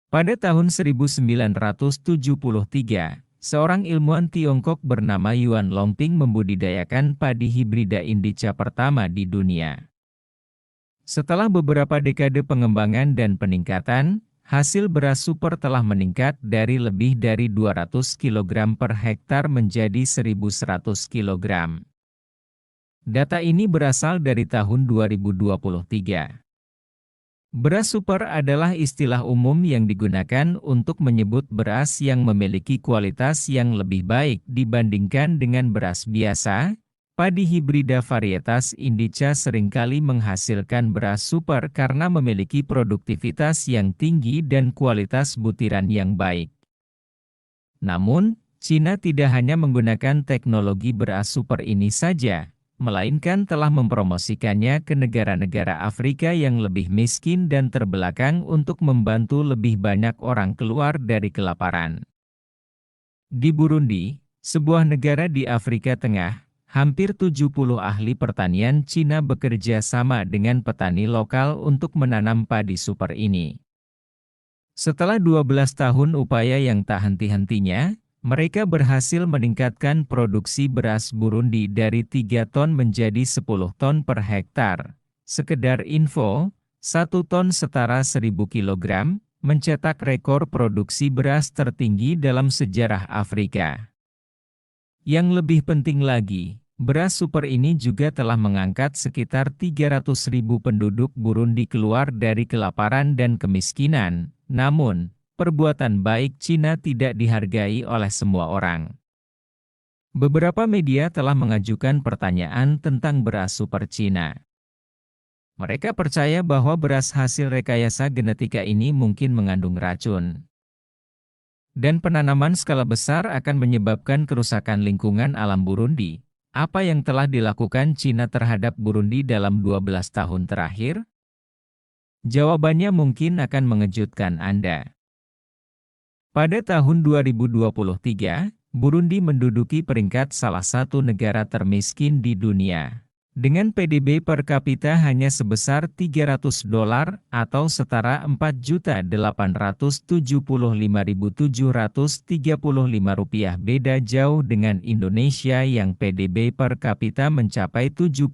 Pada tahun 1973, seorang ilmuwan Tiongkok bernama Yuan Longping membudidayakan padi hibrida Indica pertama di dunia. Setelah beberapa dekade pengembangan dan peningkatan, hasil beras super telah meningkat dari lebih dari 200 kg per hektar menjadi 1.100 kg. Data ini berasal dari tahun 2023. Beras super adalah istilah umum yang digunakan untuk menyebut beras yang memiliki kualitas yang lebih baik dibandingkan dengan beras biasa. Padi hibrida varietas Indica seringkali menghasilkan beras super karena memiliki produktivitas yang tinggi dan kualitas butiran yang baik. Namun, Cina tidak hanya menggunakan teknologi beras super ini saja, melainkan telah mempromosikannya ke negara-negara Afrika yang lebih miskin dan terbelakang untuk membantu lebih banyak orang keluar dari kelaparan. Di Burundi, sebuah negara di Afrika Tengah, hampir 70 ahli pertanian Cina bekerja sama dengan petani lokal untuk menanam padi super ini. Setelah 12 tahun upaya yang tak henti-hentinya, mereka berhasil meningkatkan produksi beras Burundi dari 3 ton menjadi 10 ton per hektar. Sekedar info, 1 ton setara 1.000 kg, mencetak rekor produksi beras tertinggi dalam sejarah Afrika. Yang lebih penting lagi, beras super ini juga telah mengangkat sekitar 300.000 penduduk Burundi keluar dari kelaparan dan kemiskinan. Namun, perbuatan baik Cina tidak dihargai oleh semua orang. Beberapa media telah mengajukan pertanyaan tentang beras super Cina. Mereka percaya bahwa beras hasil rekayasa genetika ini mungkin mengandung racun. Dan penanaman skala besar akan menyebabkan kerusakan lingkungan alam Burundi. Apa yang telah dilakukan Cina terhadap Burundi dalam 12 tahun terakhir? Jawabannya mungkin akan mengejutkan Anda. Pada tahun 2023, Burundi menduduki peringkat salah satu negara termiskin di dunia. Dengan PDB per kapita hanya sebesar $300 atau setara Rp4.875.735 beda jauh dengan Indonesia yang PDB per kapita mencapai $75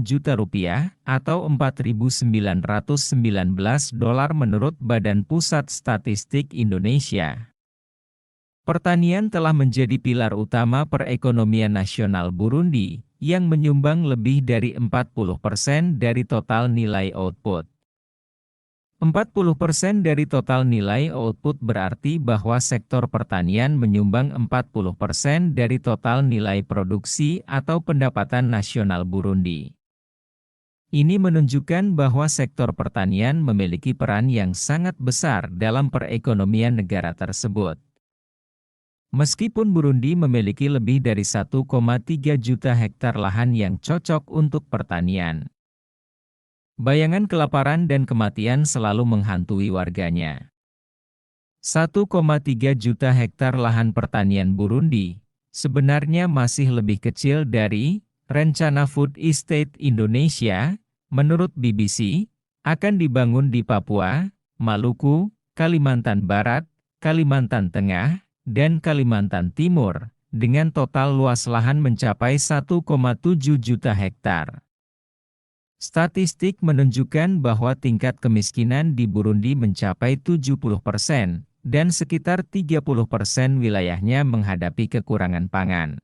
juta atau $4.919 menurut Badan Pusat Statistik Indonesia. Pertanian telah menjadi pilar utama perekonomian nasional Burundi, yang menyumbang lebih dari 40% dari total nilai output. 40% dari total nilai output berarti bahwa sektor pertanian menyumbang 40% dari total nilai produksi atau pendapatan nasional Burundi. Ini menunjukkan bahwa sektor pertanian memiliki peran yang sangat besar dalam perekonomian negara tersebut. Meskipun Burundi memiliki lebih dari 1,3 juta hektar lahan yang cocok untuk pertanian, bayangan kelaparan dan kematian selalu menghantui warganya. 1,3 juta hektar lahan pertanian Burundi sebenarnya masih lebih kecil dari rencana Food Estate Indonesia, menurut BBC, akan dibangun di Papua, Maluku, Kalimantan Barat, Kalimantan Tengah, dan Kalimantan Timur, dengan total luas lahan mencapai 1,7 juta hektar. Statistik menunjukkan bahwa tingkat kemiskinan di Burundi mencapai 70%, dan sekitar 30% wilayahnya menghadapi kekurangan pangan.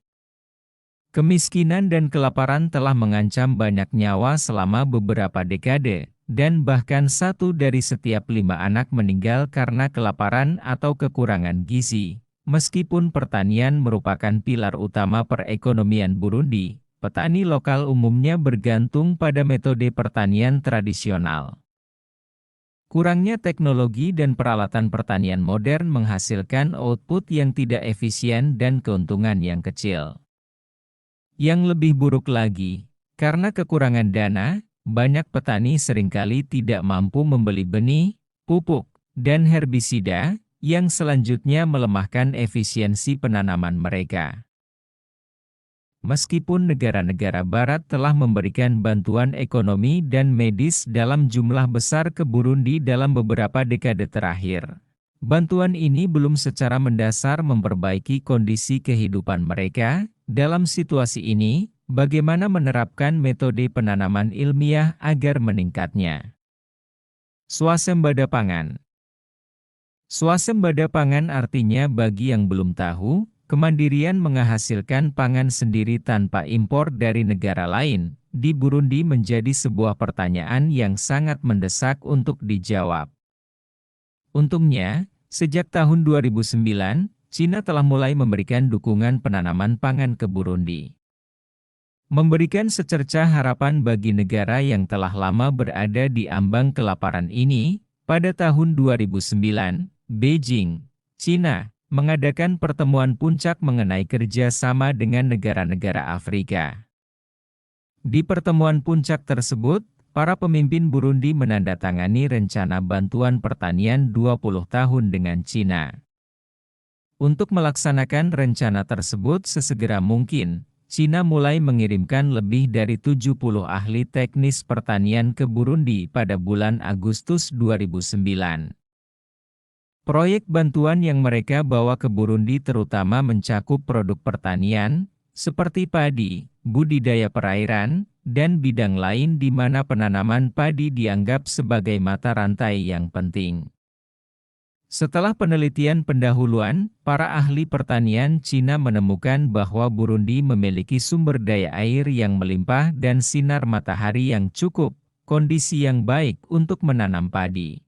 Kemiskinan dan kelaparan telah mengancam banyak nyawa selama beberapa dekade, dan bahkan 1 dari setiap 5 anak meninggal karena kelaparan atau kekurangan gizi. Meskipun pertanian merupakan pilar utama perekonomian Burundi, petani lokal umumnya bergantung pada metode pertanian tradisional. Kurangnya teknologi dan peralatan pertanian modern menghasilkan output yang tidak efisien dan keuntungan yang kecil. Yang lebih buruk lagi, karena kekurangan dana, banyak petani seringkali tidak mampu membeli benih, pupuk, dan herbisida, yang selanjutnya melemahkan efisiensi penanaman mereka. Meskipun negara-negara Barat telah memberikan bantuan ekonomi dan medis dalam jumlah besar ke Burundi dalam beberapa dekade terakhir, Bantuan ini belum secara mendasar memperbaiki kondisi kehidupan mereka. Dalam situasi ini, bagaimana menerapkan metode penanaman ilmiah agar meningkatnya swasembada pangan? Swasembada pangan artinya bagi yang belum tahu, kemandirian menghasilkan pangan sendiri tanpa impor dari negara lain, di Burundi menjadi sebuah pertanyaan yang sangat mendesak untuk dijawab. Untungnya, sejak tahun 2009, Cina telah mulai memberikan dukungan penanaman pangan ke Burundi. Memberikan secercah harapan bagi negara yang telah lama berada di ambang kelaparan ini, pada tahun 2009, Beijing, Cina, mengadakan pertemuan puncak mengenai kerjasama dengan negara-negara Afrika. Di pertemuan puncak tersebut, para pemimpin Burundi menandatangani rencana bantuan pertanian 20 tahun dengan Cina. Untuk melaksanakan rencana tersebut sesegera mungkin, Cina mulai mengirimkan lebih dari 70 ahli teknis pertanian ke Burundi pada bulan Agustus 2009. Proyek bantuan yang mereka bawa ke Burundi terutama mencakup produk pertanian, seperti padi, budidaya perairan, dan bidang lain di mana penanaman padi dianggap sebagai mata rantai yang penting. Setelah penelitian pendahuluan, para ahli pertanian Cina menemukan bahwa Burundi memiliki sumber daya air yang melimpah dan sinar matahari yang cukup, kondisi yang baik untuk menanam padi.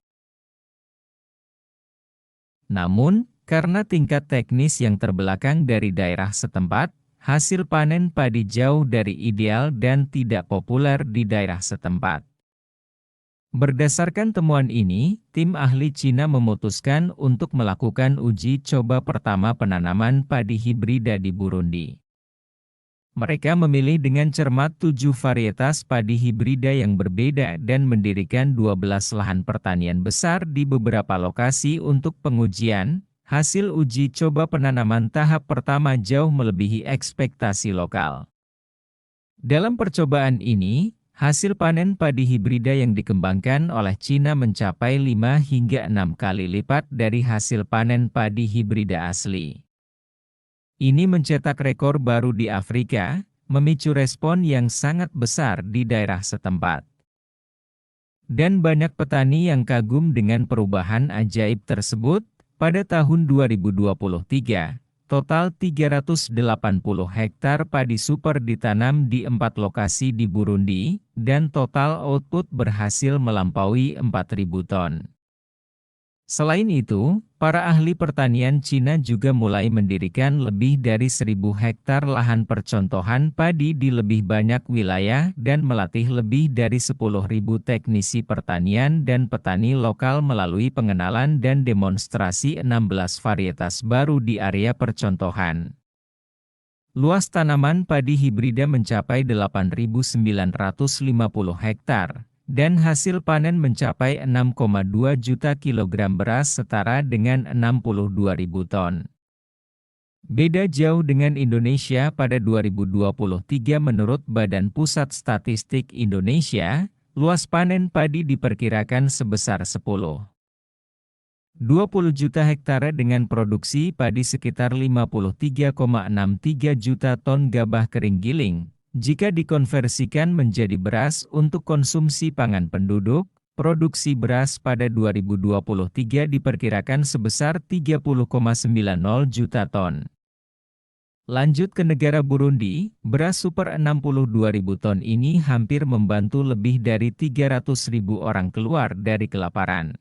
Namun, karena tingkat teknis yang terbelakang dari daerah setempat, hasil panen padi jauh dari ideal dan tidak populer di daerah setempat. Berdasarkan temuan ini, tim ahli Cina memutuskan untuk melakukan uji coba pertama penanaman padi hibrida di Burundi. Mereka memilih dengan cermat 7 varietas padi hibrida yang berbeda dan mendirikan 12 lahan pertanian besar di beberapa lokasi untuk pengujian. Hasil uji coba penanaman tahap pertama jauh melebihi ekspektasi lokal. Dalam percobaan ini, hasil panen padi hibrida yang dikembangkan oleh Cina mencapai 5 hingga 6 kali lipat dari hasil panen padi hibrida asli. Ini mencetak rekor baru di Afrika, memicu respon yang sangat besar di daerah setempat. Dan banyak petani yang kagum dengan perubahan ajaib tersebut. Pada tahun 2023, total 380 hektar padi super ditanam di 4 lokasi di Burundi, dan total output berhasil melampaui 4.000 ton. Selain itu, para ahli pertanian Cina juga mulai mendirikan lebih dari 1.000 hektar lahan percontohan padi di lebih banyak wilayah dan melatih lebih dari 10.000 teknisi pertanian dan petani lokal melalui pengenalan dan demonstrasi 16 varietas baru di area percontohan. Luas tanaman padi hibrida mencapai 8.950 hektar. Dan hasil panen mencapai 6,2 juta kilogram beras setara dengan 62.000 ton. Beda jauh dengan Indonesia pada 2023 menurut Badan Pusat Statistik Indonesia, luas panen padi diperkirakan sebesar 20 juta hektare dengan produksi padi sekitar 53,63 juta ton gabah kering giling. Jika dikonversikan menjadi beras untuk konsumsi pangan penduduk, produksi beras pada 2023 diperkirakan sebesar 30,90 juta ton. Lanjut ke negara Burundi, beras super 62.000 ton ini hampir membantu lebih dari 300.000 orang keluar dari kelaparan.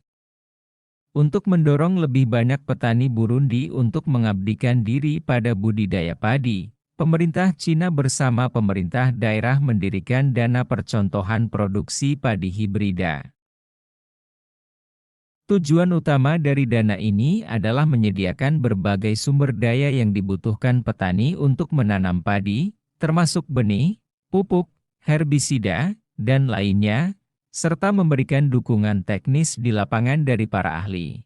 Untuk mendorong lebih banyak petani Burundi untuk mengabdikan diri pada budidaya padi, pemerintah Cina bersama pemerintah daerah mendirikan dana percontohan produksi padi hibrida. Tujuan utama dari dana ini adalah menyediakan berbagai sumber daya yang dibutuhkan petani untuk menanam padi, termasuk benih, pupuk, herbisida, dan lainnya, serta memberikan dukungan teknis di lapangan dari para ahli.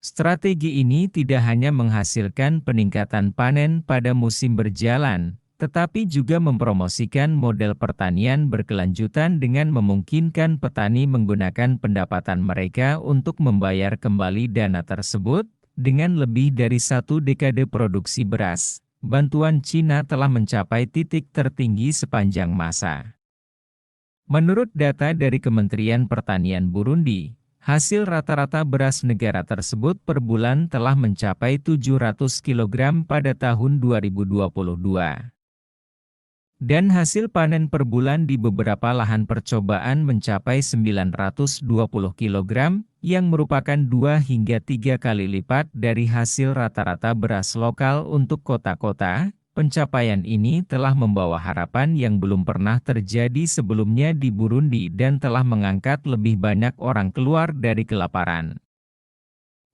Strategi ini tidak hanya menghasilkan peningkatan panen pada musim berjalan, tetapi juga mempromosikan model pertanian berkelanjutan dengan memungkinkan petani menggunakan pendapatan mereka untuk membayar kembali dana tersebut. Dengan lebih dari 1 dekade produksi beras, bantuan Cina telah mencapai titik tertinggi sepanjang masa. Menurut data dari Kementerian Pertanian Burundi, hasil rata-rata beras negara tersebut per bulan telah mencapai 700 kg pada tahun 2022. Dan hasil panen per bulan di beberapa lahan percobaan mencapai 920 kg, yang merupakan 2 hingga 3 kali lipat dari hasil rata-rata beras lokal untuk kota-kota. Pencapaian ini telah membawa harapan yang belum pernah terjadi sebelumnya di Burundi dan telah mengangkat lebih banyak orang keluar dari kelaparan.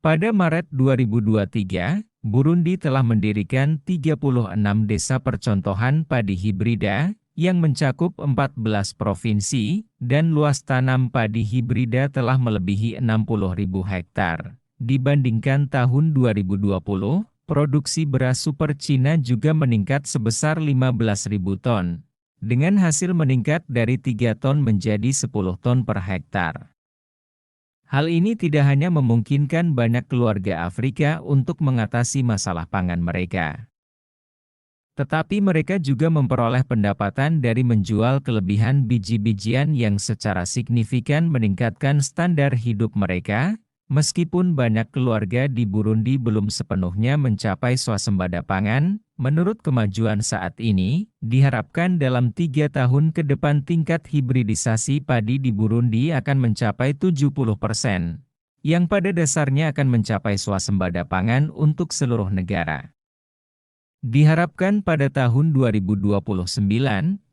Pada Maret 2023, Burundi telah mendirikan 36 desa percontohan padi hibrida, yang mencakup 14 provinsi, dan luas tanam padi hibrida telah melebihi 60.000 hektar. Dibandingkan tahun 2020, produksi beras super Cina juga meningkat sebesar 15.000 ton, dengan hasil meningkat dari 3 ton menjadi 10 ton per hektar. Hal ini tidak hanya memungkinkan banyak keluarga Afrika untuk mengatasi masalah pangan mereka, tetapi mereka juga memperoleh pendapatan dari menjual kelebihan biji-bijian yang secara signifikan meningkatkan standar hidup mereka. Meskipun banyak keluarga di Burundi belum sepenuhnya mencapai swasembada pangan, menurut kemajuan saat ini, diharapkan dalam 3 tahun ke depan tingkat hibridisasi padi di Burundi akan mencapai 70%, yang pada dasarnya akan mencapai swasembada pangan untuk seluruh negara. Diharapkan pada tahun 2029,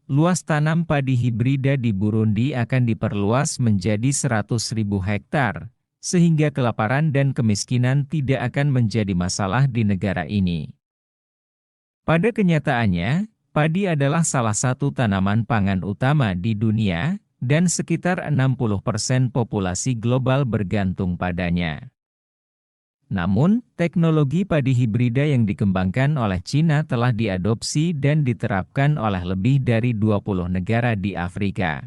luas tanam padi hibrida di Burundi akan diperluas menjadi 100.000 hektar, sehingga kelaparan dan kemiskinan tidak akan menjadi masalah di negara ini. Pada kenyataannya, padi adalah salah satu tanaman pangan utama di dunia, dan sekitar 60% populasi global bergantung padanya. Namun, teknologi padi hibrida yang dikembangkan oleh Cina telah diadopsi dan diterapkan oleh lebih dari 20 negara di Afrika.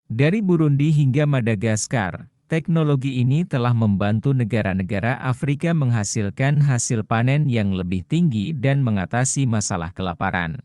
Dari Burundi hingga Madagaskar, teknologi ini telah membantu negara-negara Afrika menghasilkan hasil panen yang lebih tinggi dan mengatasi masalah kelaparan.